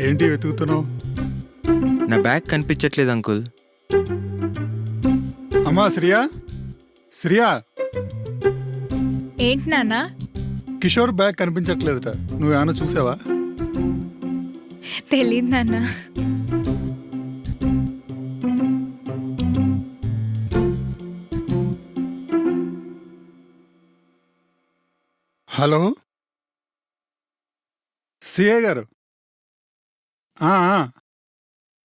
ఏంటి వెతుకుతున్నావు? నా బ్యాగ్ కనిపించట్లేదు అంకుల్. అమ్మా శ్రియా, శ్రియా, ఏంటి నాన్న? కిషోర్ బ్యాగ్ కనిపించట్లేదుట, నువ్వేమన్నా చూసావా? తెలీదు నాన్న. హలో సిఏ గారు,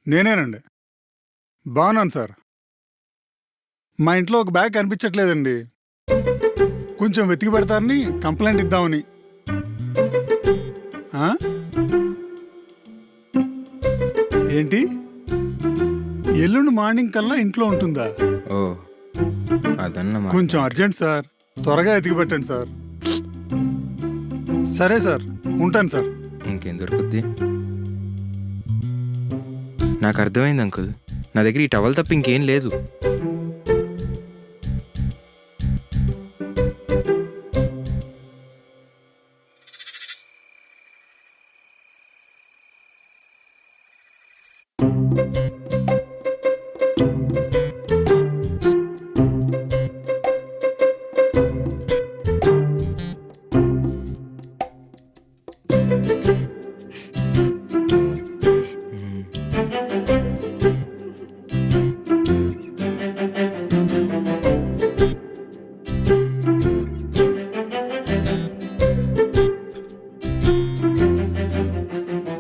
నేనేనండి. బాగున్నాను సార్. మా ఇంట్లో ఒక బ్యాగ్ కనిపించట్లేదండి, కొంచెం వెతికి పెడతారని కంప్లైంట్ ఇద్దామని. ఏంటి, ఎల్లుండి మార్నింగ్ కల్లా ఇంట్లో ఉంటుందా? ఓ అదన్నమాట. కొంచెం అర్జెంట్ సార్, త్వరగా ఎతికి పెట్టండి సార్. సరే సార్, ఉంటాను సార్. ఇంకేం దొరుకుద్ది? నాకు అర్థమైంది అంకుల్, నా దగ్గర ఈ టవల్ తప్ప ఇంకేం లేదు.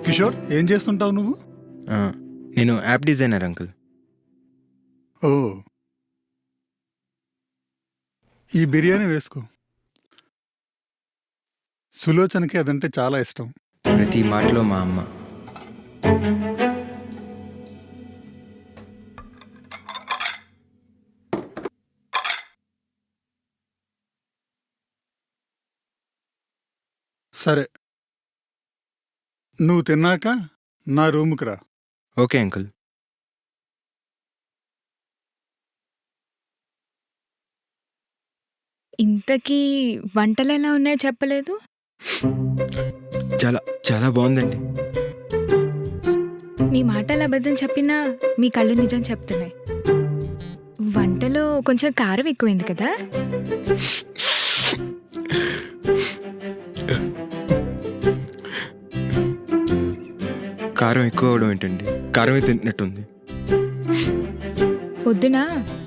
కిషోర్, ఏం చేస్తుంటావు నువ్వు? నేను యాప్ డిజైనర్ అంకుల్. ఓ, ఈ బిర్యానీ వేసుకో. సులోచనకి అదంటే చాలా ఇష్టం. ప్రతి మాటలో మా అమ్మ. సరే, నువ్వు తిన్నాక నా రూముకి రా. Okay uncle. ఇంతకీ వంటలు ఎలా ఉన్నాయో చెప్పలేదు. చాలా చాలా బాగుందండి. మీ మాటలు అబద్ధం చెప్పినా మీ కళ్ళు నిజం చెప్తున్నాయి. వంటలో కొంచెం కారం ఎక్కువైంది కదా. కారం ఎక్కువ అవడం ఏంటండి? కారమే తింటున్నట్టుంది. పొద్దున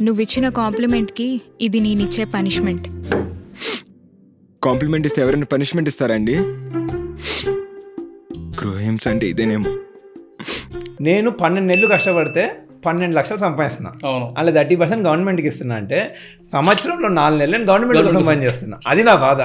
నువ్విచ్చిన కాంప్లిమెంట్కి ఇది నేనిచ్చే పనిష్మెంట్. కాంప్లిమెంట్ ఇస్తే ఎవరైనా పనిష్మెంట్ ఇస్తారా అండి? గృహహింస అంటే ఇదేనేమో. నేను 12 నెలలు కష్టపడితే 12 లక్షలు సంపాదిస్తున్నా. అలా 30% గవర్నమెంట్కి ఇస్తున్నా అంటే సంవత్సరంలో 4 నెలలు నేను గవర్నమెంట్ కోసం పని చేస్తున్నా. అది నా బాధ.